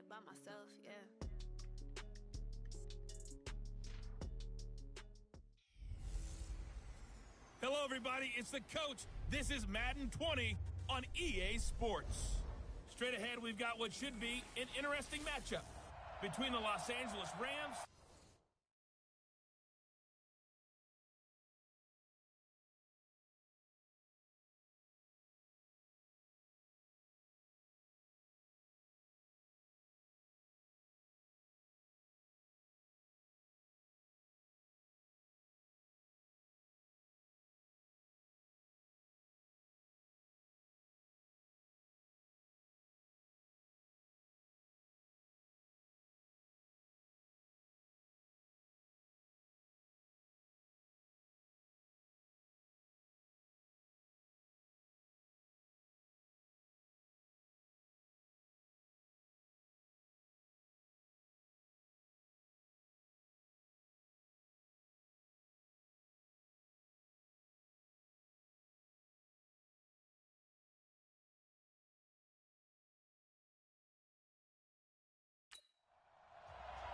it by myself, yeah. Hello, everybody. It's the coach. This is Madden 20 on EA Sports. Straight ahead, we've got what should be an interesting matchup between the Los Angeles Rams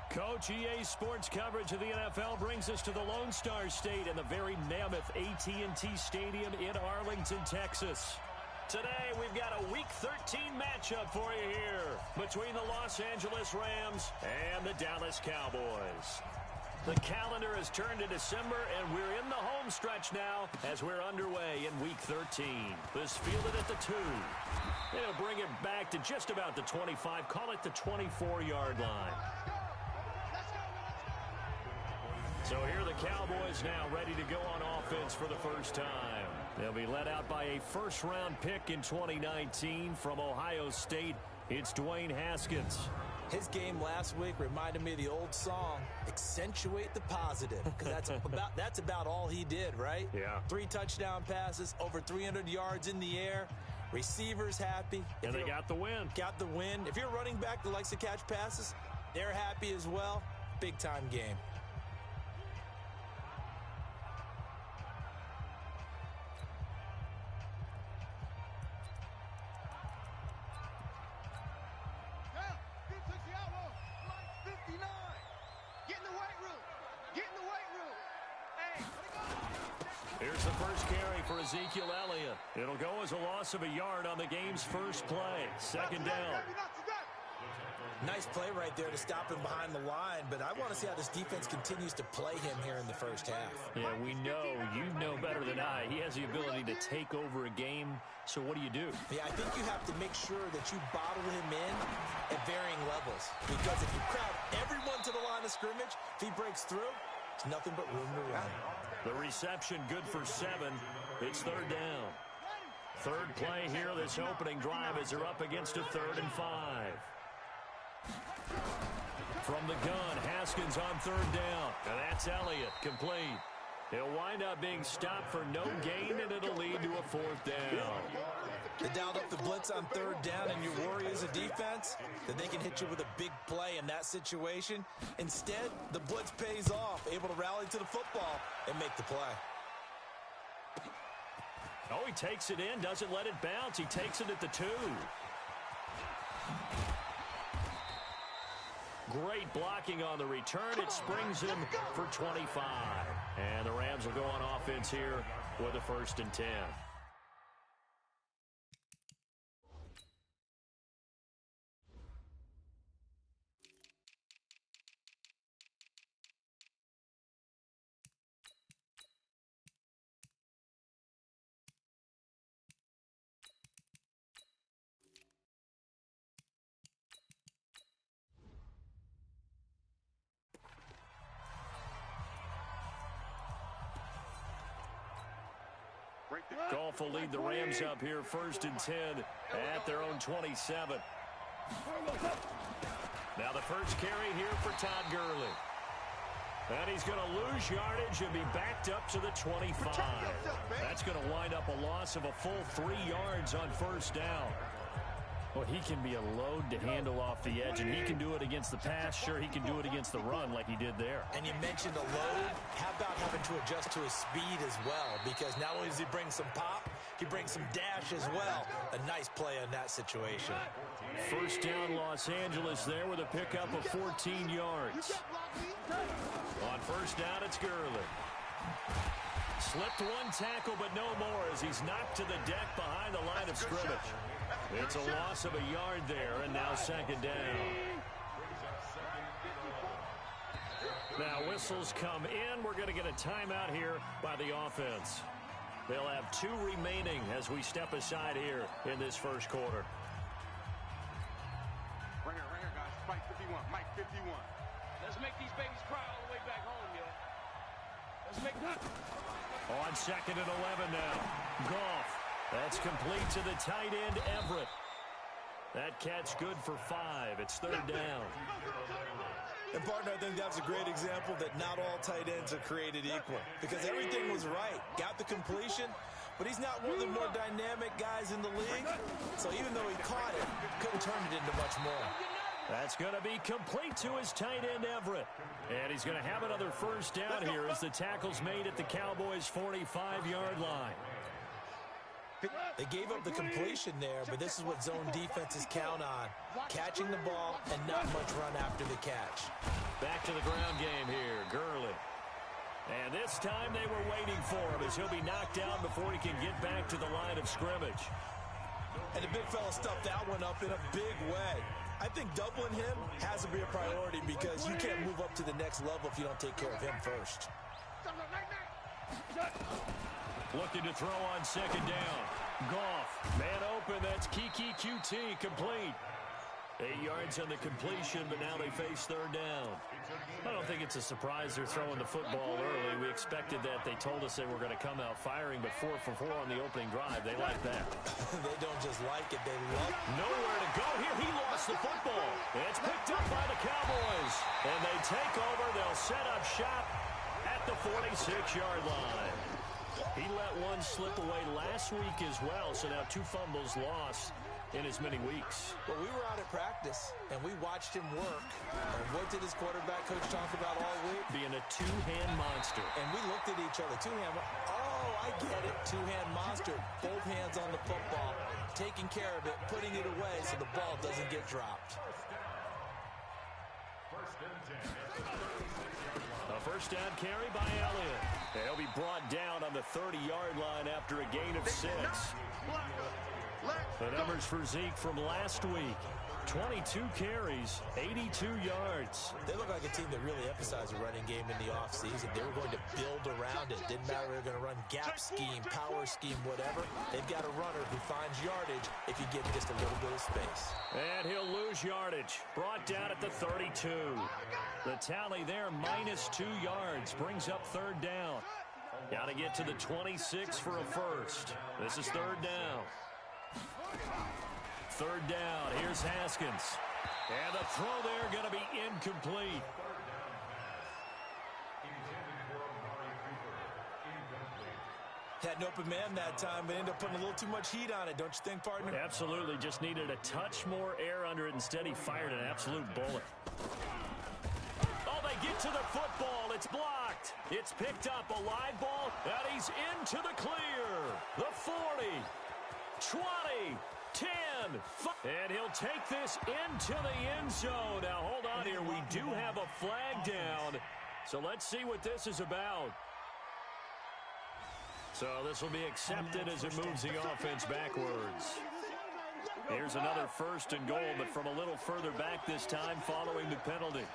Coach, EA Sports coverage of the NFL brings us to the Lone Star State and the very mammoth AT&T Stadium in Arlington, Texas. Today, we've got a Week 13 matchup for you here between the Los Angeles Rams and the Dallas Cowboys. The calendar has turned to December, and we're in the home stretch now as we're underway in Week 13. This fielded at the 2. They'll bring it back to just about the 25, call it the 24-yard line. So here are the Cowboys now ready to go on offense for the first time. They'll be led out by a first-round pick in 2019 from Ohio State. It's Dwayne Haskins. His game last week reminded me of the old song, Accentuate the Positive, because that's about all he did, right? Yeah. 3 touchdown passes, over 300 yards in the air, receivers happy. And they got the win. Got the win. If you're a running back that likes to catch passes, they're happy as well. Big-time game. Here's the first carry for Ezekiel Elliott. It'll go as a loss of a yard on the game's first play. Second down. Nice play right there to stop him behind the line, but I want to see how this defense continues to play him here in the first half. Yeah, we know. You know better than I. He has the ability to take over a game, so what do you do? Yeah, I think you have to make sure that you bottle him in at varying levels, because if you crowd everyone to the line of scrimmage, if he breaks through, there's nothing but room to run. The reception good for 7. It's third down. Third play here, this opening drive as they're up against a 3rd and 5. From the gun, Haskins on 3rd down. And that's Elliott, complete. He'll wind up being stopped for no gain, and it'll lead to a 4th down. They dialed up the blitz on 3rd down, and you worry as a defense that they can hit you with a big play in that situation. Instead, the blitz pays off, able to rally to the football and make the play. Oh, he takes it in, doesn't let it bounce. He takes it at the 2. Great blocking on the return. It springs him for 25. And the Rams will go on offense here with a 1st and 10. Goff will lead the Rams up here 1st and 10 at their own 27. Now the first carry here for Todd Gurley. And he's going to lose yardage and be backed up to the 25. That's going to wind up a loss of a full 3 yards on 1st down. Well, he can be a load to handle off the edge, and he can do it against the pass. Sure, he can do it against the run like he did there. And you mentioned a load. How about having to adjust to his speed as well? Because not only does he bring some pop, He brings some dash as well. A nice play in that situation. First down, Los Angeles there with a pickup of 14 yards. On first down, it's Gurley. Slipped one tackle, but no more as he's knocked to the deck behind the line of scrimmage. It's a loss of a yard there, and now second down. Now whistles come in. We're going to get a timeout here by the offense. They'll have 2 remaining as we step aside here in this first quarter. Right here, guys. Mike 51. Mike 51. Let's make these babies cry all the way back home, yo. Let's make that. On second and 11 now. Goff. That's complete to the tight end, Everett. That catch good for 5. It's third down. And, partner, I think that's a great example that not all tight ends are created equal because everything was right. Got the completion, but he's not one of the more dynamic guys in the league. So even though he caught it, couldn't turn it into much more. That's going to be complete to his tight end, Everett. And he's going to have another first down here as the tackle's made at the Cowboys' 45-yard line. They gave up the completion there, but this is what zone defenses count on. Catching the ball and not much run after the catch. Back to the ground game here, Gurley. And this time they were waiting for him as he'll be knocked down before he can get back to the line of scrimmage. And the big fella stuffed that one up in a big way. I think doubling him has to be a priority because you can't move up to the next level if you don't take care of him first. Looking to throw on second down. Goff, man open, that's Kiki QT, complete. 8 yards on the completion, but now they face third down. I don't think it's a surprise they're throwing the football early. We expected that. They told us they were going to come out firing, but 4 for 4 on the opening drive. They like that. They don't just like it, they love it. Nowhere to go here. He lost the football. It's picked up by the Cowboys. And they take over. They'll set up shop at the 46-yard line. He let one slip away last week as well, so now 2 fumbles lost in as many weeks. Well, we were out at practice, and we watched him work. And what did his quarterback coach talk about all week? Being a 2-hand monster. And we looked at each other. 2-hand. Oh, I get it. 2-hand monster. Both hands on the football, taking care of it, putting it away so the ball doesn't get dropped. A first down carry by Elliott. He'll be brought down on the 30-yard line after a gain of 6. The numbers for Zeke from last week. 22 carries, 82 yards. They look like a team that really emphasized the running game in the offseason. They were going to build around it. Didn't matter if they're going to run gap scheme, power scheme, whatever. They've got a runner who finds yardage if you give him just a little bit of space. And he'll lose yardage. Brought down at the 32. The tally there, -2 yards, brings up third down. Got to get to the 26 for a first. This is third down. Third down, here's Haskins. And the throw there going to be incomplete. Had an open man that time, but ended up putting a little too much heat on it, don't you think, partner? Absolutely, just needed a touch more air under it. Instead, he fired an absolute bullet. Oh, they get to the football. It's blocked. It's picked up, a live ball, and he's into the clear. The 40, 20, 10, 5. And he'll take this into the end zone. Now, hold on here. We do have a flag down. So let's see what this is about. So this will be accepted as it moves the offense backwards. Here's another first and goal, but from a little further back this time following the penalty.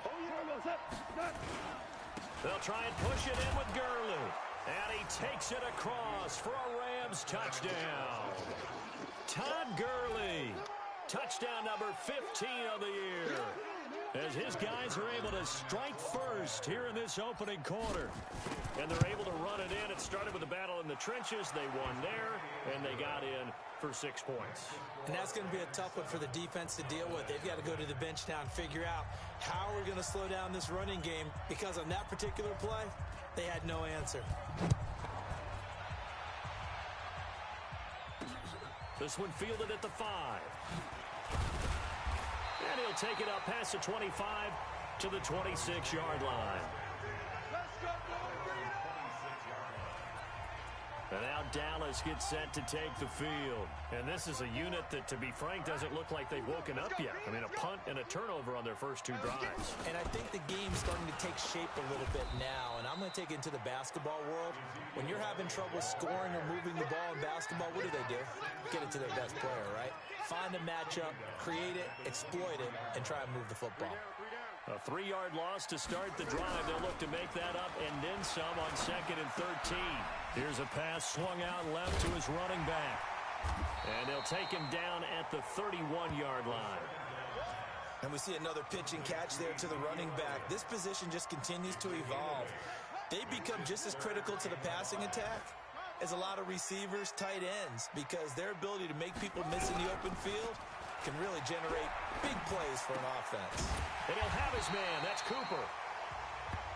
They'll try and push it in with Gurley. And he takes it across for a Rams touchdown. Todd Gurley, touchdown number 15 of the year. As his guys are able to strike first here in this opening quarter. And they're able to run it in. It started with a battle in the trenches. They won there, and they got in for 6 points. And that's going to be a tough one for the defense to deal with. They've got to go to the bench now and figure out how we're going to slow down this running game, because on that particular play, they had no answer. This one fielded at the 5. And he'll take it up past the 25 to the 26-yard line. And now Dallas gets set to take the field. And this is a unit that, to be frank, doesn't look like they've woken up yet. I mean, a punt and a turnover on their first 2 drives. And I think the game's starting to take shape a little bit now. And I'm going to take it into the basketball world. When you're having trouble scoring or moving the ball in basketball, what do? Get it to their best player, right? Find a matchup, create it, exploit it, and try and move the football. A 3-yard loss to start the drive. They'll look to make that up and then some on 2nd and 13. Here's a pass swung out left to his running back. And they'll take him down at the 31-yard line. And we see another pitch and catch there to the running back. This position just continues to evolve. They become just as critical to the passing attack as a lot of receivers, tight ends, because their ability to make people miss in the open field can really generate big plays for an offense. And he'll have his man. That's Cooper.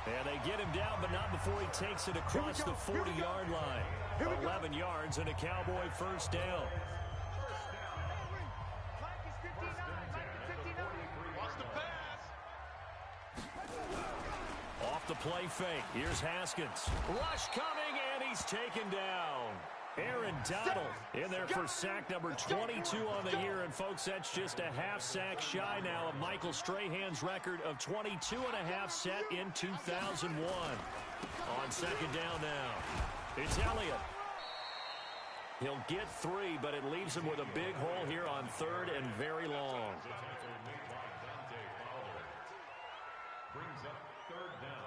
And they get him down, but not before he takes it across the 40-yard line. 11 yards and a Cowboy first down. Off the play fake. Here's Haskins. Rush coming, and he's taken down. Aaron Donald in there for sack number 22 on the year. And, folks, that's just a half sack shy now of Michael Strahan's record of 22 and a half set in 2001. On 2nd down now, it's Elliott. He'll get 3, but it leaves him with a big hole here on 3rd and very long. Brings up 3rd down.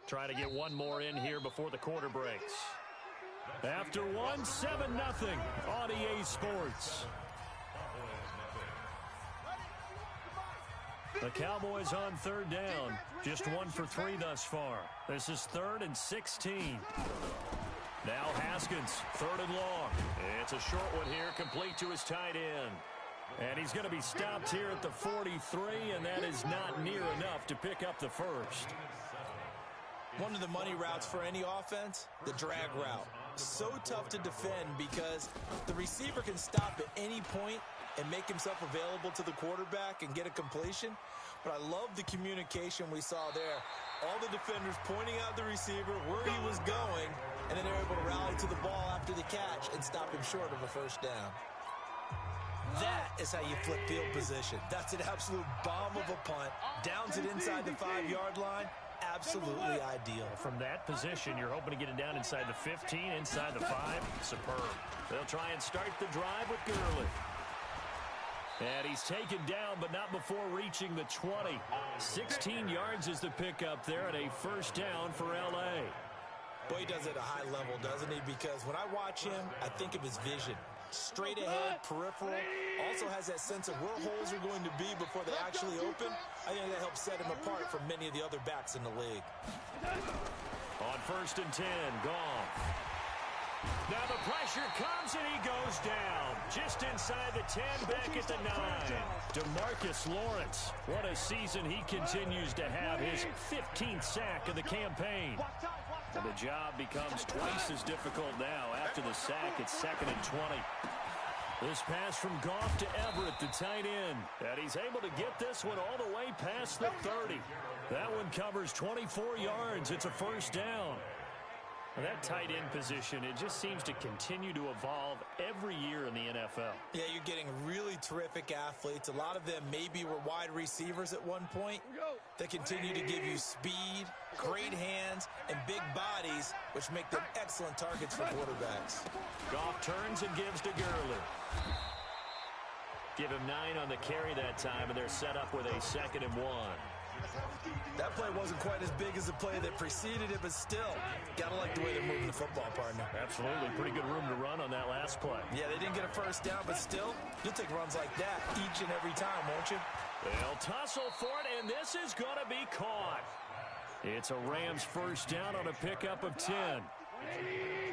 Try to get one more in here before the quarter breaks. After one, 7-0 on EA Sports. The Cowboys on 3rd down. Just 1 for 3 thus far. This is 3rd and 16. Now Haskins, 3rd and long. It's a short one here, complete to his tight end. And he's going to be stopped here at the 43, and that is not near enough to pick up the first. One of the money routes for any offense, the drag route. So tough to defend because the receiver can stop at any point and make himself available to the quarterback and get a completion. But I love the communication we saw there. All the defenders pointing out the receiver where he was going, and then they're able to rally to the ball after the catch and stop him short of a first down. That is how you flip field position. That's an absolute bomb of a punt. Downs it inside the 5-yard line. Absolutely ideal. From that position, you're hoping to get it down inside the 15, inside the 5. Superb. They'll try and start the drive with Gurley. And he's taken down, but not before reaching the 20. 16 yards is the pickup there, and a first down for L.A. Boy, he does it at a high level, doesn't he? Because when I watch him, I think of his vision. Straight ahead, peripheral, also has that sense of where holes are going to be before they actually open. I think that helps set him apart from many of the other backs in the league. On 1st and 10, Goff. Now the pressure comes and he goes down. Just inside the 10, back at the 9. DeMarcus Lawrence. What a season he continues to have. His 15th sack of the campaign. And the job becomes twice as difficult now. After the sack, it's 2nd and 20. This pass from Goff to Everett, the tight end. And he's able to get this one all the way past the 30. That one covers 24 yards. It's a first down. That tight end position, it just seems to continue to evolve every year in the NFL. Yeah, you're getting really terrific athletes. A lot of them maybe were wide receivers at one point. They continue to give you speed, great hands, and big bodies, which make them excellent targets for quarterbacks. Goff turns and gives to Gurley. Give him 9 on the carry that time, and they're set up with a 2nd and 1. That play wasn't quite as big as the play that preceded it, but still, gotta like the way they're moving the football, partner. Absolutely. Pretty good room to run on that last play. Yeah, they didn't get a first down, but still, you'll take runs like that each and every time, won't you? They'll tussle for it, and this is going to be caught. It's a Rams first down on a pickup of 10.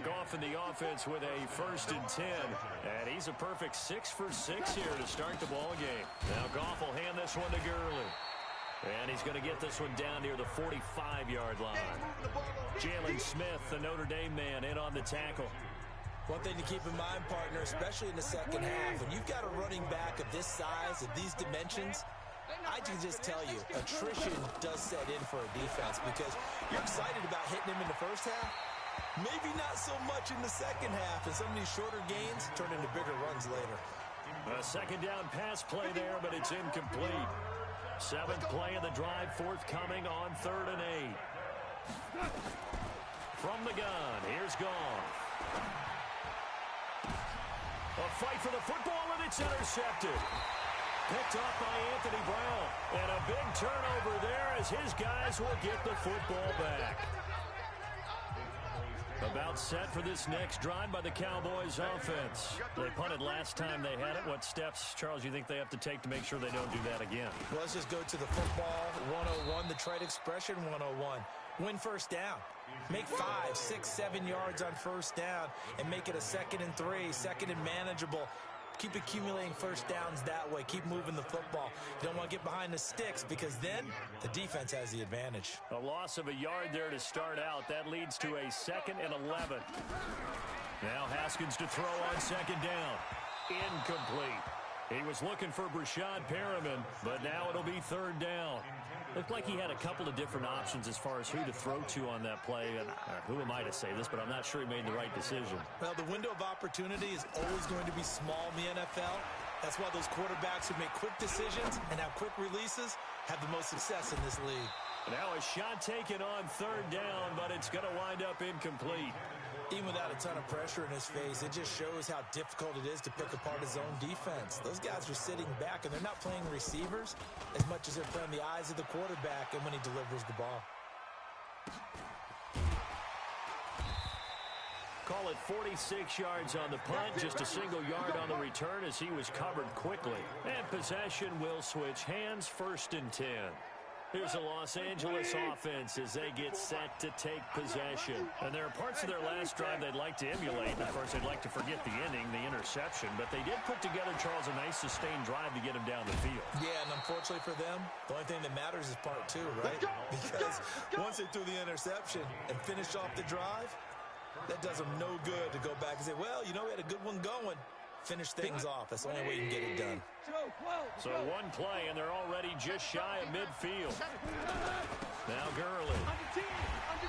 Goff in the offense with a 1st and 10. And he's a perfect 6 for 6 here to start the ball game. Now Goff will hand this one to Gurley. And he's going to get this one down near the 45-yard line. Jalen Smith, the Notre Dame man, in on the tackle. One thing to keep in mind, partner, especially in the second half, when you've got a running back of this size, of these dimensions, I can just tell you, attrition does set in for a defense because you're excited about hitting him in the first half. Maybe not so much in the second half, and some of these shorter gains turn into bigger runs later. A second down pass play there, but it's incomplete. Seventh play of the drive, forthcoming on 3rd and 8. From the gun, here's Goff. A fight for the football, and it's intercepted. Picked off by Anthony Brown. And a big turnover there as his guys will get the football back. About set for this next drive by the Cowboys offense. They punted last time they had it. What steps, Charles, you think they have to take to make sure they don't do that again? Well, let's just go to the football 101, the trade expression 101. Win first down. Make 5, 6, 7 yards on first down and make it a 2nd and 3, 2nd and manageable. Keep accumulating first downs that way. Keep moving the football. You don't want to get behind the sticks because then the defense has the advantage. A loss of a yard there to start out. That leads to a 2nd and 11. Now Haskins to throw on 2nd down. Incomplete. He was looking for Brashad Perriman, but now it'll be 3rd down. Looked like he had a couple of different options as far as who to throw to on that play. And who am I to say this, but I'm not sure he made the right decision. Well, the window of opportunity is always going to be small in the NFL. That's why those quarterbacks who make quick decisions and have quick releases have the most success in this league. Now a shot taken on 3rd down, but it's going to wind up incomplete. Even without a ton of pressure in his face, it just shows how difficult it is to pick apart his own defense. Those guys are sitting back, and they're not playing receivers as much as they're playing the eyes of the quarterback and when he delivers the ball. Call it 46 yards on the punt, just a single yard on the return as he was covered quickly. And possession will switch hands, 1st and 10. Here's the Los Angeles offense as they get set to take possession. And there are parts of their last drive they'd like to emulate. Of course, they'd like to forget the inning, the interception. But they did put together, Charles, a nice sustained drive to get him down the field. Yeah, and unfortunately for them, the only thing that matters is part 2, right? Because once they threw the interception and finished off the drive, that does them no good to go back and say, well, you know, we had a good one going. Finish things off. That's the only way you can get it done. So one play, and they're already just shy of midfield. Now Gurley.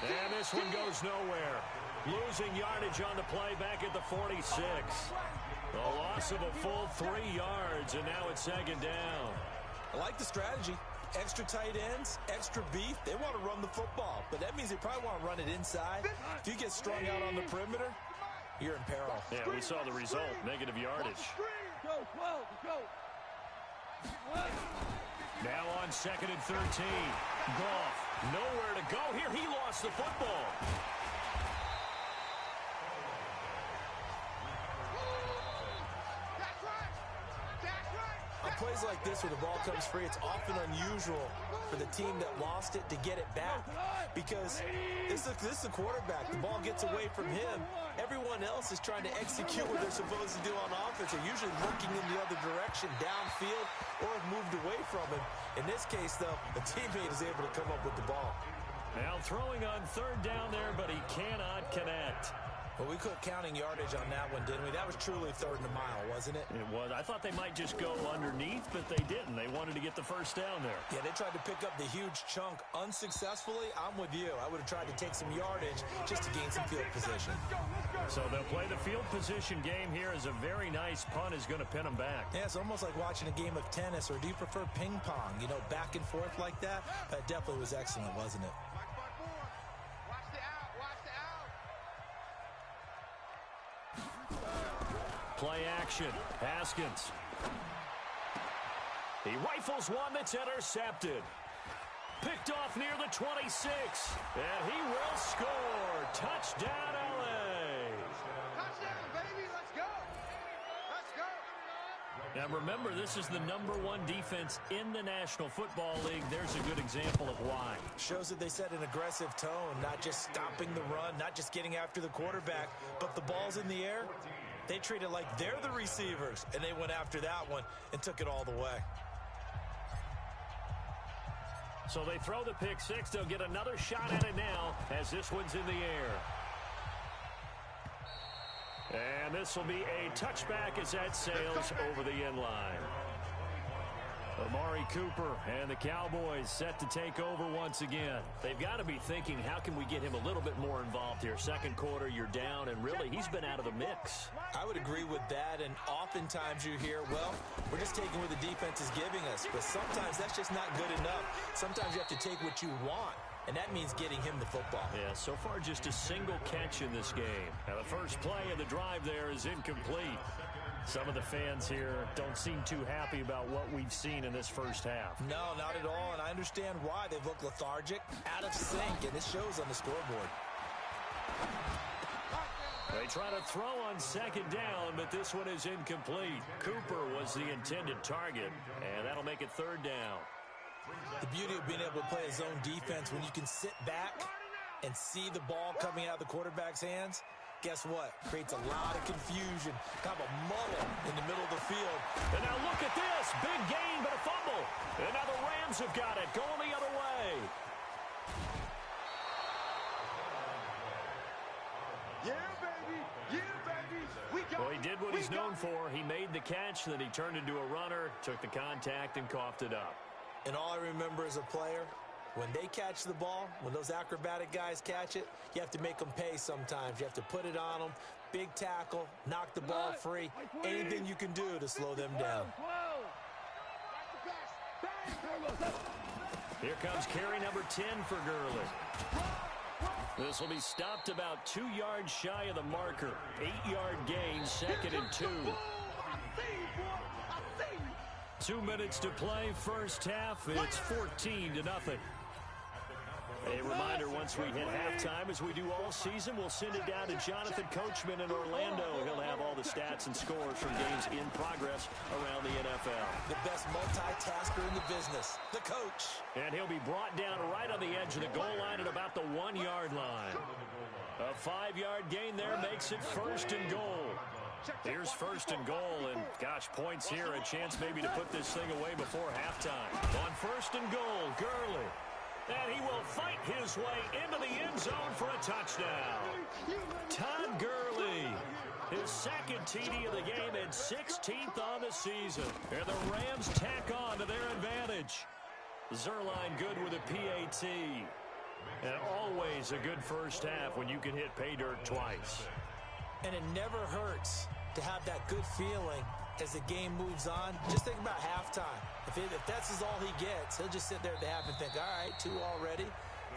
And this one goes nowhere. Losing yardage on the play back at the 46. A loss of a full 3 yards, and now it's 2nd down. I like the strategy. Extra tight ends, extra beef. They want to run the football, but that means they probably want to run it inside. If you get strung out on the perimeter, you're in peril. Yeah, we saw the result. Negative yardage. Now on 2nd and 13. Goff, nowhere to go here. He lost the football. On plays like this where the ball comes free, it's often unusual for the team that lost it to get it back. Because this is the quarterback. The ball gets away from him. Everyone else is trying to execute what they're supposed to do on offense. They're usually looking in the other direction, downfield, or have moved away from him. In this case, though, the teammate is able to come up with the ball. Now throwing on 3rd down there, but he cannot connect. Well, we quit counting yardage on that one, didn't we? That was truly 3rd and a mile, wasn't it? It was. I thought they might just go underneath, but they didn't. They wanted to get the first down there. Yeah, they tried to pick up the huge chunk unsuccessfully. I'm with you. I would have tried to take some yardage just to gain some field position. So they'll play the field position game here as a very nice punt is going to pin them back. Yeah, it's almost like watching a game of tennis, or do you prefer ping pong? You know, back and forth like that? That definitely was excellent, wasn't it? Play action. Haskins. He rifles one that's intercepted. Picked off near the 26. And he will score. Touchdown, L.A. Touchdown, baby. Let's go. Let's go. Now remember, this is the #1 defense in the National Football League. There's a good example of why. Shows that they set an aggressive tone, not just stopping the run, not just getting after the quarterback, but the ball's in the air. They treat it like they're the receivers, and they went after that one and took it all the way. So they throw the pick six. They'll get another shot at it now as this one's in the air. And this will be a touchback as that sails over the end line. Amari Cooper and the Cowboys set to take over once again. They've got to be thinking, how can we get him a little bit more involved here? Second quarter, you're down, and really, he's been out of the mix. I would agree with that, and oftentimes you hear, well, we're just taking what the defense is giving us, but sometimes that's just not good enough. Sometimes you have to take what you want, and that means getting him the football. Yeah, so far just a single catch in this game. Now, the first play of the drive there is incomplete. Some of the fans here don't seem too happy about what we've seen in this first half. No, not at all, and I understand why. They've looked lethargic, out of sync, and it shows on the scoreboard. They try to throw on second down, but this one is incomplete. Cooper was the intended target, and that'll make it third down. The beauty of being able to play a zone defense when you can sit back and see the ball coming out of the quarterback's hands, guess what? Creates a lot of confusion, kind of a muddle in the middle of the field. And now look at this. Big gain, but a fumble. And now the Rams have got it, going the other way. Yeah, baby. Yeah, baby. We got Well, he did what he's known for. He made the catch, then he turned into a runner, took the contact, and coughed it up. And all I remember as a player, when they catch the ball, when those acrobatic guys catch it, you have to make them pay sometimes. You have to put it on them, big tackle, knock the ball free, anything you can do to slow them down. Here comes carry number 10 for Gurley. This will be stopped about 2 yards shy of the marker. 8-yard gain, 2nd and 2. 2 minutes to play, first half. It's 14-0. A reminder, once we hit halftime, as we do all season, we'll send it down to Jonathan Coachman in Orlando. He'll have all the stats and scores from games in progress around the NFL. The best multitasker in the business, the coach. And he'll be brought down right on the edge of the goal line at about the 1-yard line. A 5-yard gain there makes it 1st and goal. Here's 1st and goal, and gosh, points here, a chance maybe to put this thing away before halftime. On 1st and goal, Gurley. And he will fight his way into the end zone for a touchdown. Todd Gurley, his 2nd TD of the game and 16th on the season. And the Rams tack on to their advantage. Zerline good with a PAT. And always a good first half when you can hit pay dirt twice. And it never hurts to have that good feeling as the game moves on. Just think about halftime. If that's all he gets, he'll just sit there at the half and think, all right, 2 already.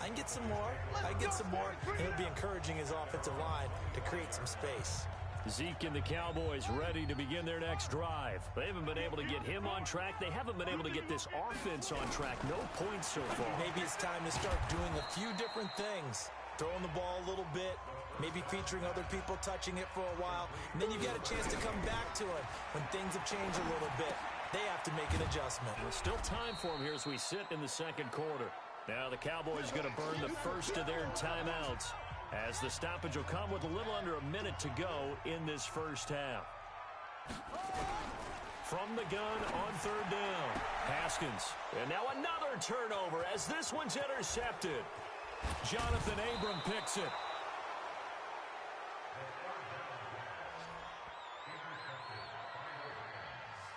I can get some more. I can get some more. And he'll be encouraging his offensive line to create some space. Zeke and the Cowboys ready to begin their next drive. They haven't been able to get him on track. They haven't been able to get this offense on track. No points so far. Maybe it's time to start doing a few different things. Throwing the ball a little bit, maybe featuring other people touching it for a while, and then you get a chance to come back to it when things have changed a little bit. They have to make an adjustment. There's still time for him here as we sit in the second quarter. Now the Cowboys going to burn the first of their timeouts as the stoppage will come with a little under a minute to go in this first half. From the gun on 3rd down, Haskins. And now another turnover as this one's intercepted. Jonathan Abram picks it.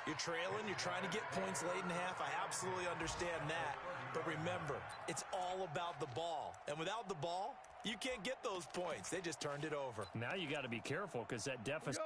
You're trailing, you're trying to get points late in the half. I absolutely understand that. But remember, it's all about the ball. And without the ball, you can't get those points. They just turned it over. Now you got to be careful because that deficit.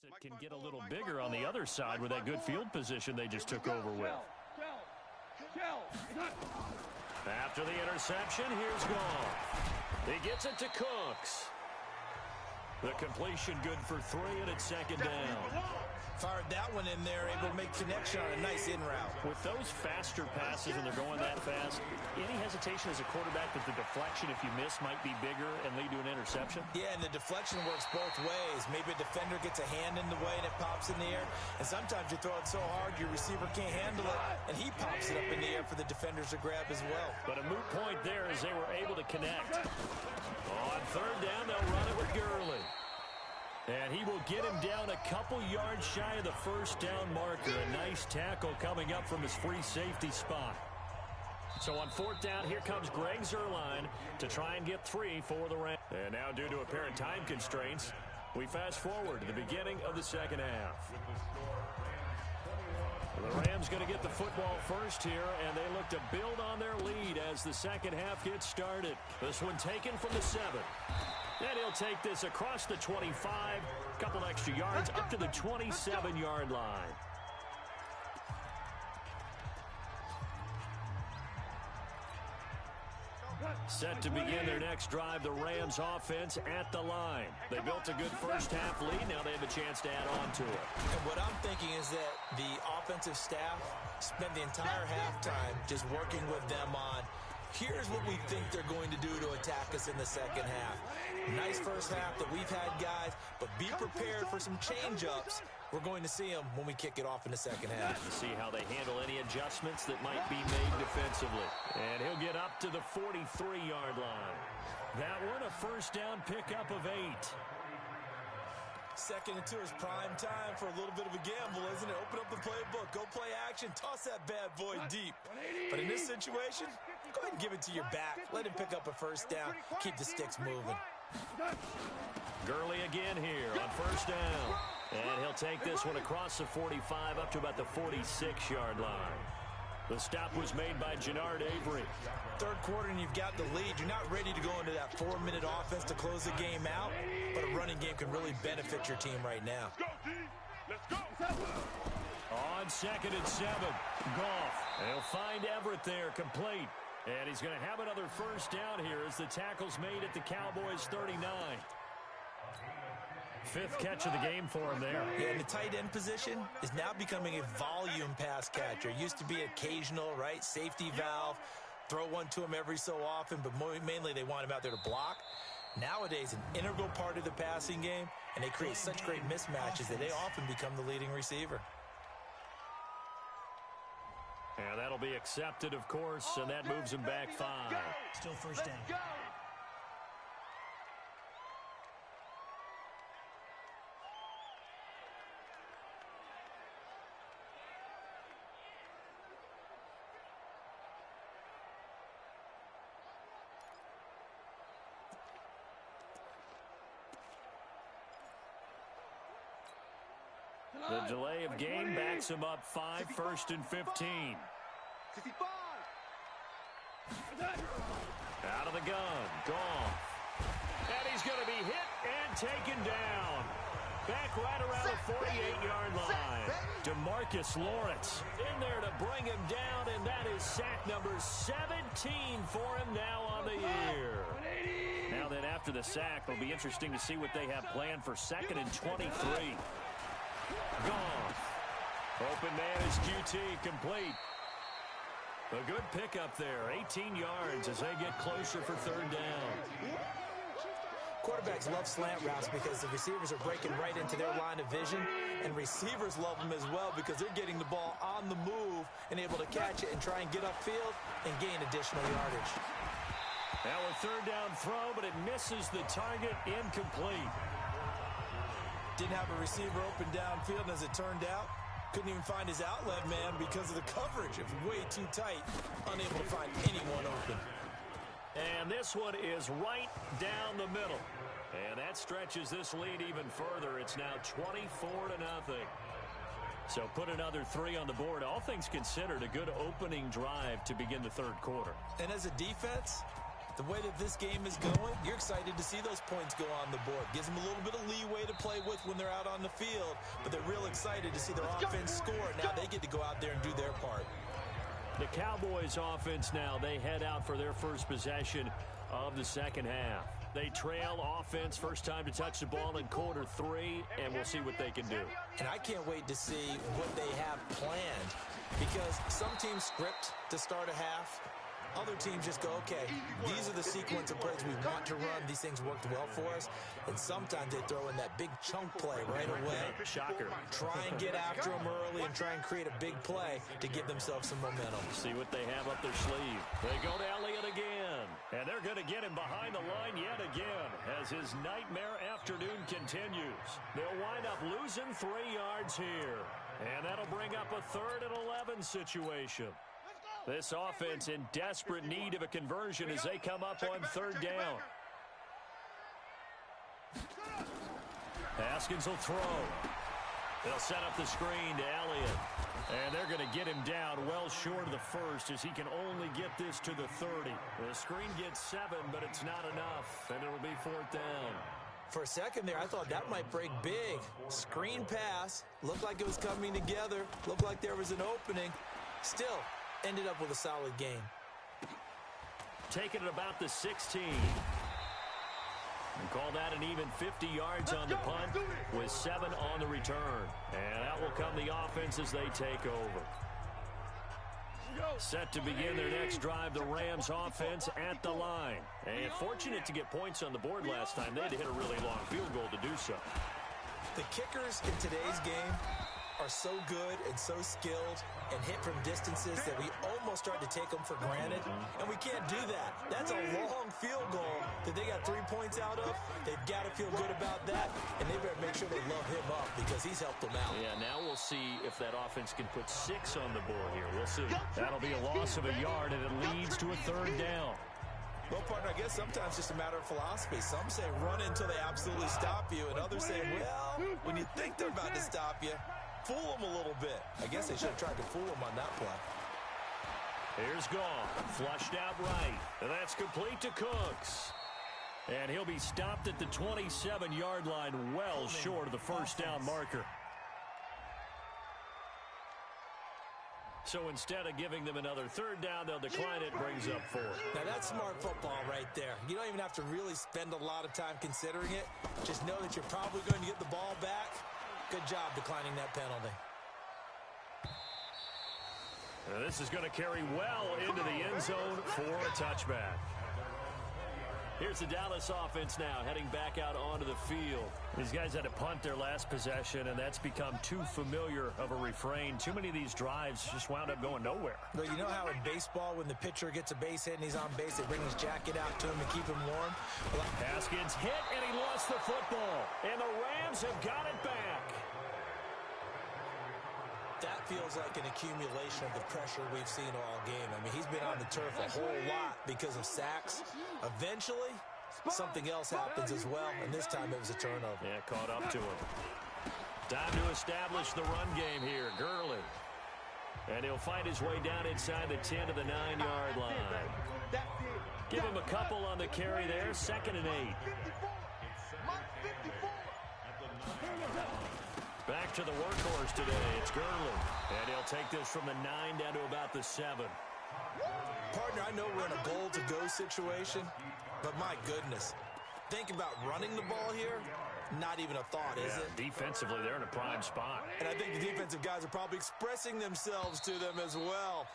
It can get a little bigger on the other side with that good field position they just took over with. After the interception, here's Goff. He gets it to Cooks. The completion good for 3, and it's second down. Fired that one in there, able to make connection on a nice in route. With those faster passes and they're going that fast, any hesitation as a quarterback that the deflection, if you miss, might be bigger and lead to an interception? Yeah, and the deflection works both ways. Maybe a defender gets a hand in the way and it pops in the air. And sometimes you throw it so hard your receiver can't handle it, and he pops it up in the air for the defenders to grab as well. But a moot point there as they were able to connect. On third down, they'll run it with Gurley. And he will get him down a couple yards shy of the first down marker. A nice tackle coming up from his free safety spot. So on fourth down, here comes Greg Zuerlein to try and get 3 for the Rams. And now due to apparent time constraints, we fast forward to the beginning of the second half. The Rams going to get the football first here, and they look to build on their lead as the second half gets started. This one taken from the 7. And he'll take this across the 25, couple extra yards up to the 27-yard line. Set to begin their next drive, the Rams offense at the line. They built a good first half lead. Now they have a chance to add on to it. And what I'm thinking is that the offensive staff spent the entire halftime just working with them on, here's what we think they're going to do to attack us in the second half. Nice first half that we've had, guys, but be prepared for some change-ups. We're going to see them when we kick it off in the second half. To see how they handle any adjustments that might be made defensively. And he'll get up to the 43-yard line. That one, a first down pickup of 8. Second and 2 is prime time for a little bit of a gamble, isn't it? Open up the playbook, go play action, toss that bad boy deep. But in this situation, go ahead and give it to your back. Let him pick up a first down, keep the sticks moving. Gurley again here on first down. And he'll take this one across the 45 up to about the 46-yard line. The stop was made by Jannard Avery. Third quarter and you've got the lead. You're not ready to go into that 4-minute offense to close the game out, but a running game can really benefit your team right now. Let's go. On second and 7, Goff. They'll find Everett there, complete. And he's going to have another first down here as the tackle's made at the Cowboys' 39. 5th catch of the game for him there. Yeah, and the tight end position is now becoming a volume pass catcher. Used to be occasional, right? Safety valve. Throw one to him every so often, but mainly they want him out there to block. Nowadays, an integral part of the passing game, and they create such great mismatches that they often become the leading receiver. And that'll be accepted, of course, and that moves him back 5. Still first down. The delay of game backs him up 5, 1st and 15. Out of the gun, Goff. And he's going to be hit and taken down. Back right around the 48-yard line. DeMarcus Lawrence in there to bring him down, and that is sack number 17 for him now on the year. Now then, after the sack, it'll be interesting to see what they have planned for 2nd and 23. Goff. Open man is QT, complete. A good pickup there, 18 yards as they get closer for 3rd down. Quarterbacks love slant routes because the receivers are breaking right into their line of vision, and receivers love them as well because they're getting the ball on the move and able to catch it and try and get upfield and gain additional yardage. Now a 3rd down throw, but it misses the target, incomplete. Didn't have a receiver open downfield, and as it turned out, couldn't even find his outlet man because of the coverage. It was way too tight, unable to find anyone open. And this one is right down the middle. And that stretches this lead even further. It's now 24-0. So put another 3 on the board. All things considered, a good opening drive to begin the 3rd quarter. And as a defense, The way that this game is going, you're excited to see those points go on the board. Gives them a little bit of leeway to play with when they're out on the field, but they're real excited to see their offense score. Now they get to go out there and do their part. The Cowboys offense now, they head out for their first possession of the second half. They trail offense, first time to touch the ball in quarter 3, and we'll see what they can do. And I can't wait to see what they have planned, because some teams script to start a half. Other teams just go, okay, these are the sequence of plays we want to run. These things worked well for us. And sometimes they throw in that big chunk play right away. Shocker. Try and get after them early and try and create a big play to give themselves some momentum. See what they have up their sleeve. They go to Elliott again. And they're going to get him behind the line yet again as his nightmare afternoon continues. They'll wind up losing 3 yards here. And that'll bring up a 3rd and 11 situation. This offense in desperate need of a conversion as they come up on 3rd down. Haskins will throw. They'll set up the screen to Elliott. And they're going to get him down well short of the first as he can only get this to the 30. The screen gets 7, but it's not enough, and it'll be 4th down. For a second there, I thought that might break big. Screen pass. Looked like it was coming together. Looked like there was an opening. Still, ended up with a solid game. Taking it about the 16. And call that an even 50 yards on the punt with 7 on the return. And out will come the offense as they take over. Set to begin their next drive, the Rams offense at the line. And fortunate to get points on the board last time. They had to hit a really long field goal to do so. The kickers in today's game are so good and so skilled and hit from distances that we almost start to take them for granted, and we can't do that. That's a long field goal that they got 3 points out of. They've got to feel good about that, and they better make sure they love him up because he's helped them out. Yeah, now we'll see if that offense can put 6 on the board here. We'll see. That'll be a loss of a yard, and it leads to a 3rd down. Well, partner, I guess sometimes it's just a matter of philosophy. Some say run until they absolutely stop you, and others say, well, when you think they're about to stop you, fool them a little bit. I guess they should have tried to fool them on that play. Here's Goff, flushed out right. And that's complete to Cooks. And he'll be stopped at the 27-yard line, well short of the first down marker. So instead of giving them another 3rd down, they'll decline it, brings up 4. Now that's smart football right there. You don't even have to really spend a lot of time considering it. Just know that you're probably going to get the ball back. Good job declining that penalty. Now this is going to carry well into the end zone for a touchback. Here's the Dallas offense now heading back out onto the field. These guys had to punt their last possession, and that's become too familiar of a refrain. Too many of these drives just wound up going nowhere. But you know how in baseball, when the pitcher gets a base hit and he's on base, they bring his jacket out to him to keep him warm? Well, Haskins hit, and he lost the football. And the Rams have got it back. That feels like an accumulation of the pressure we've seen all game. I mean, he's been on the turf a whole lot because of sacks. Eventually, something else happens as well, and this time it was a turnover. Yeah, caught up to him. Time to establish the run game here. Gurley. And he'll find his way down inside the 10 to the 9-yard line. Give him a couple on the carry there. 2nd and 8. Back to the workhorse today. It's Gurley. And he'll take this from the 9 down to about the 7. Partner, I know we're in a goal-to-go situation, but my goodness. Think about running the ball here. Not even a thought, is it? Defensively, they're in a prime spot. And I think the defensive guys are probably expressing themselves to them as well.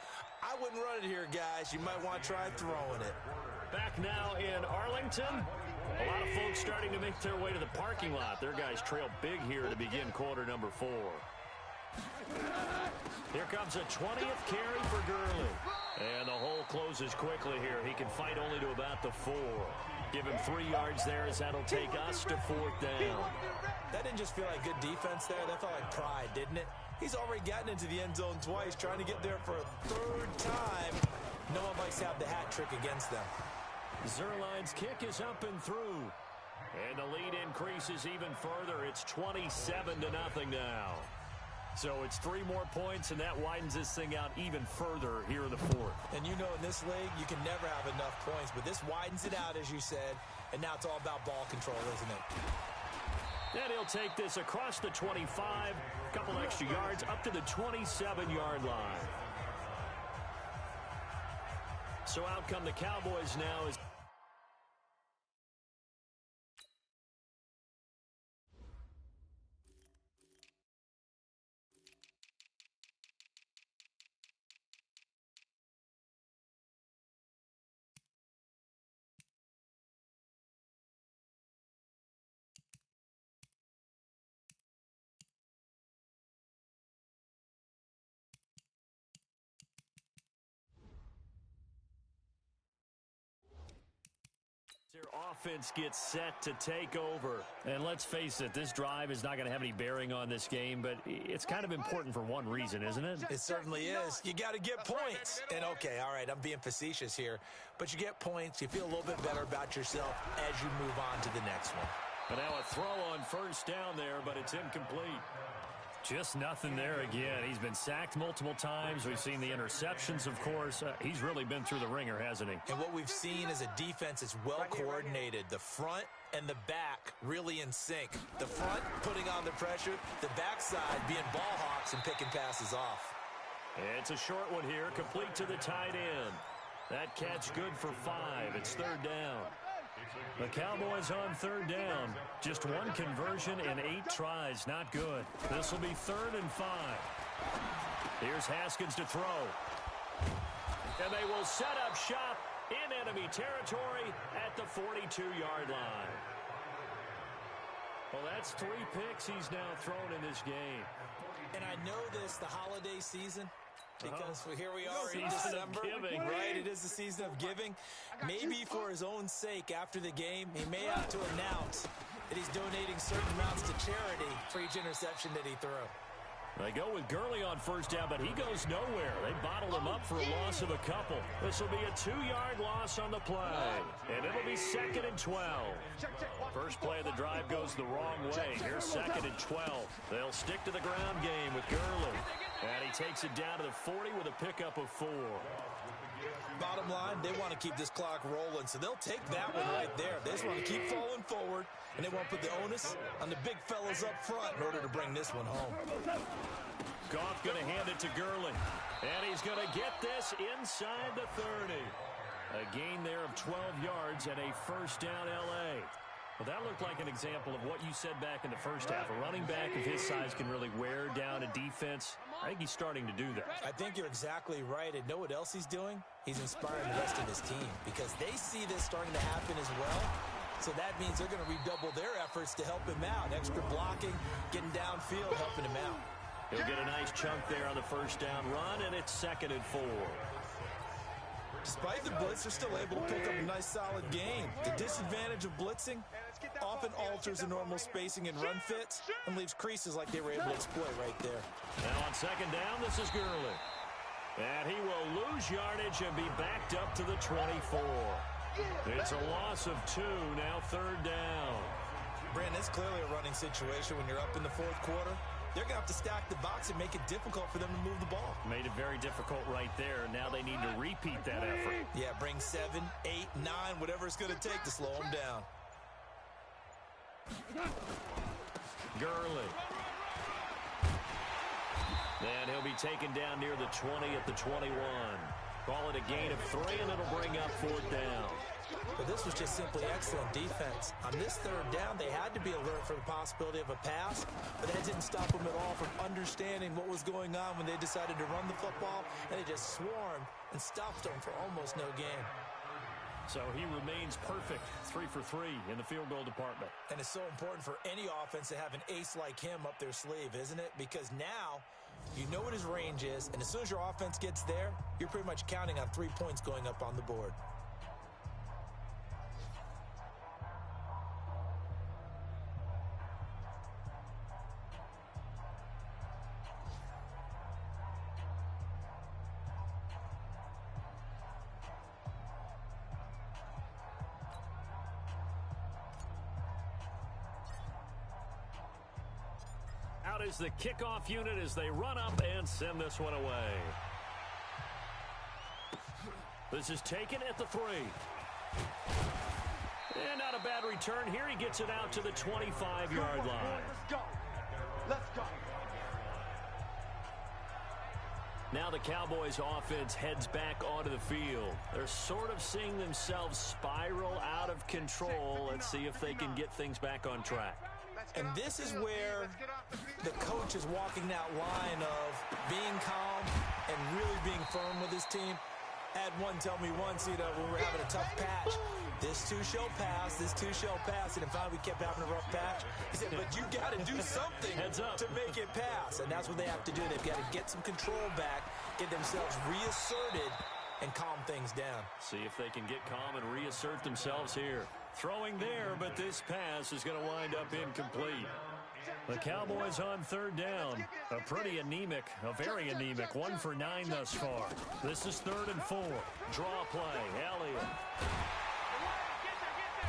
I wouldn't run it here, guys. You might want to try throwing it. Back now in Arlington. A lot of folks starting to make their way to the parking lot. Their guys trail big here to begin quarter number 4. Here comes a 20th carry for Gurley. And the hole closes quickly here. He can fight only to about the 4. Give him 3 yards there as that'll take us to 4th down. That didn't just feel like good defense there. That felt like pride, didn't it? He's already gotten into the end zone twice, trying to get there for a 3rd time. No one likes to have the hat trick against them. Zerline's kick is up and through. And the lead increases even further. It's 27-0 now. So it's 3 more points, and that widens this thing out even further here in the fourth. And you know in this league, you can never have enough points, but this widens it out, as you said, and now it's all about ball control, isn't it? And he'll take this across the 25, a couple extra yards, up to the 27-yard line. So out come the Cowboys now as their offense gets set to take over. And let's face it, this drive is not going to have any bearing on this game, but it's kind of important for one reason, isn't it? It certainly is. You got to get points. And okay, all right, I'm being facetious here, but you get points, you feel a little bit better about yourself as you move on to the next one. But now a throw on first down there, but it's incomplete. Just nothing there again. He's been sacked multiple times. We've seen the interceptions, of course. He's really been through the ringer, hasn't he? And what we've seen is a defense that's well coordinated. The front and the back really in sync. The front putting on the pressure, the backside being ball hawks and picking passes off. It's a short one here, complete to the tight end. That catch good for 5. It's third down. The Cowboys on third down. Just 1 conversion and 8 tries. Not good. This will be 3rd and 5. Here's Haskins to throw. And they will set up shop in enemy territory at the 42-yard line. Well, that's 3 picks he's now thrown in this game. And I know this, the holiday season, because here we are in Season December, of giving. right? It is the season of giving. Maybe for his own sake after the game, he may have to announce that he's donating certain amounts to charity for each interception that he threw. They go with Gurley on first down, but he goes nowhere. They bottled him up for a loss of a couple. This will be a 2-yard loss on the play, and it'll be 2nd and 12. First play of the drive goes the wrong way. Here's 2nd and 12. They'll stick to the ground game with Gurley. And he takes it down to the 40 with a pickup of 4. Bottom line, they want to keep this clock rolling, so they'll take that one right there. They just want to keep falling forward, and they want to put the onus on the big fellas up front in order to bring this one home. Goff going to hand it to Gurley. And he's going to get this inside the 30. A gain there of 12 yards and a first down L.A. Well, that looked like an example of what you said back in the first half. A running back of his size can really wear down a defense. I think he's starting to do that. I think you're exactly right. And know what else he's doing? He's inspiring the rest of his team because they see this starting to happen as well. So that means they're going to redouble their efforts to help him out. Extra blocking, getting downfield, helping him out. He'll get a nice chunk there on the first down run, and it's 2nd and 4. Despite the blitz, they're still able to pick up a nice, solid gain. The disadvantage of blitzing often alters the normal spacing and run fits and leaves creases like they were able to exploit right there. Now on 2nd down, this is Gurley. And he will lose yardage and be backed up to the 24. It's a loss of 2, now 3rd down. Brandon, it's clearly a running situation when you're up in the 4th quarter. They're going to have to stack the box and make it difficult for them to move the ball. Made it very difficult right there. Now they need to repeat that effort. Yeah, bring 7, 8, 9, whatever it's going to take to slow them down. Gurley. Then he'll be taken down near the 20 at the 21. Call it a gain of 3, and it'll bring up 4th down. But this was just simply excellent defense. On this 3rd down, they had to be alert for the possibility of a pass, but that didn't stop them at all from understanding what was going on when they decided to run the football, and they just swarmed and stopped them for almost no gain. So he remains perfect, 3 for 3 in the field goal department. And it's so important for any offense to have an ace like him up their sleeve, isn't it? Because now you know what his range is, and as soon as your offense gets there, you're pretty much counting on 3 points going up on the board. out is the kickoff unit as they run up and send this one away. This is taken at the 3. And not a bad return here. He gets it out to the 25-yard line. Let's go. Let's go. Now the Cowboys offense heads back onto the field. They're sort of seeing themselves spiral out of control. Let's see if they can get things back on track. And this is where the coach is walking that line of being calm and really being firm with his team. I had one tell me once, when we were having a tough patch, this too shall pass, this too shall pass, and finally we kept having a rough patch. He said, but you got to do something to make it pass, and that's what they have to do. They've got to get some control back, get themselves reasserted, and calm things down. See if they can get calm and reassert themselves here. Throwing there, but this pass is going to wind up incomplete. The Cowboys on 3rd down. A pretty anemic, a very anemic 1 for 9 thus far. This is 3rd and 4. Draw play. Elliott.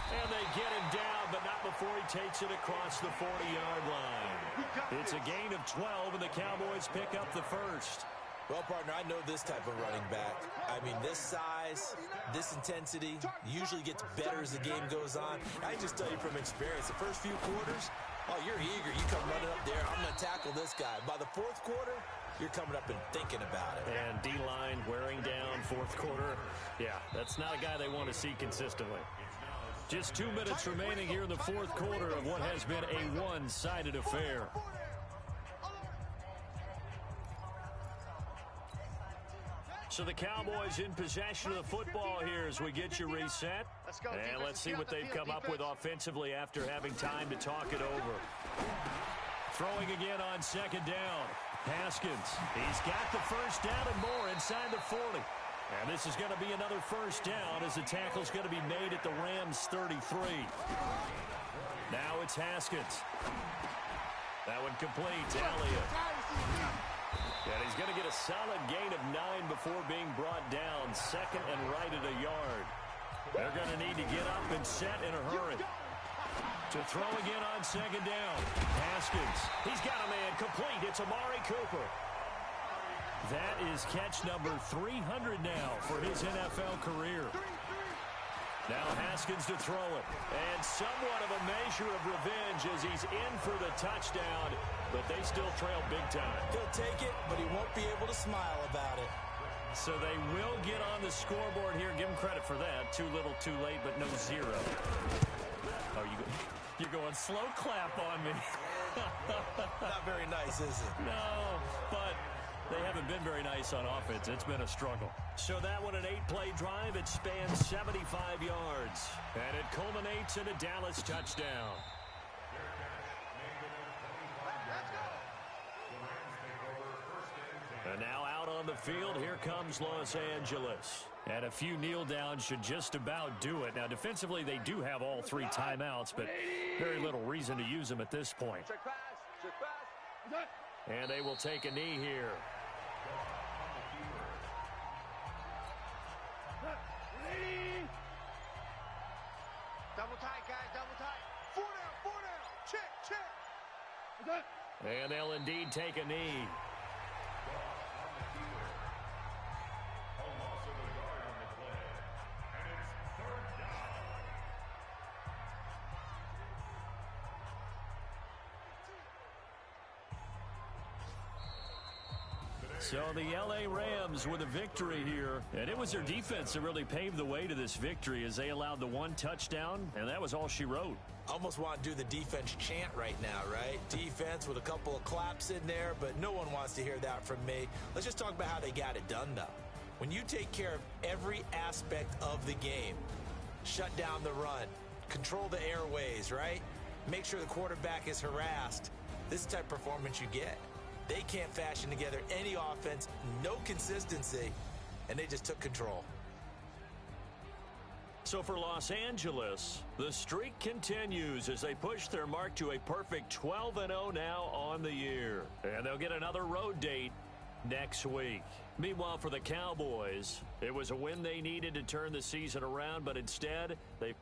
And they get him down, but not before he takes it across the 40-yard line. It's a gain of 12, and the Cowboys pick up the first. Well, partner, I know this type of running back. I mean, this size, this intensity usually gets better as the game goes on. I can just tell you from experience, the first few quarters, oh, you're eager. You come running up there. I'm going to tackle this guy. By the 4th quarter, you're coming up and thinking about it. And D-line wearing down 4th quarter. Yeah, that's not a guy they want to see consistently. Just 2 minutes remaining here in the 4th quarter of what has been a one-sided affair. So the Cowboys in possession of the football here as we get you reset. And let's see what they've come up with offensively after having time to talk it over. Throwing again on 2nd down. Haskins, he's got the first down and more inside the 40. And this is going to be another first down as the tackle's going to be made at the Rams' 33. Now it's Haskins. That one completes. Elliott. And he's going to get a solid gain of 9 before being brought down. 2nd and right at a yard. They're going to need to get up and set in a hurry. To throw again on 2nd down. Haskins. He's got a man complete. It's Amari Cooper. That is catch number 300 now for his NFL career. Now Haskins to throw it. And somewhat of a measure of revenge as he's in for the touchdown. But they still trail big time. He'll take it, but he won't be able to smile about it. So they will get on the scoreboard here. Give him credit for that. Too little, too late, but no 0. Oh, you're going slow clap on me. Not very nice, is it? No, but they haven't been very nice on offense. It's been a struggle. So that one, an 8-play drive. It spans 75 yards. And it culminates in a Dallas touchdown. And now out on the field, here comes Los Angeles. And a few kneel downs should just about do it. Now, defensively, they do have all 3 timeouts, but very little reason to use them at this point. And they will take a knee here. Double tight, guys, double tight. 4 down. Check. And they'll indeed take a knee. So the L.A. Rams with a victory here, and it was their defense that really paved the way to this victory as they allowed the 1 touchdown, and that was all she wrote. Almost want to do the defense chant right now, right? Defense with a couple of claps in there, but no one wants to hear that from me. Let's just talk about how they got it done, though. When you take care of every aspect of the game, shut down the run, control the airways, right? Make sure the quarterback is harassed. This is the type of performance you get. They can't fashion together any offense, no consistency, and they just took control. So for Los Angeles, the streak continues as they push their mark to a perfect 12-0 now on the year. And they'll get another road date next week. Meanwhile, for the Cowboys, it was a win they needed to turn the season around, but instead, they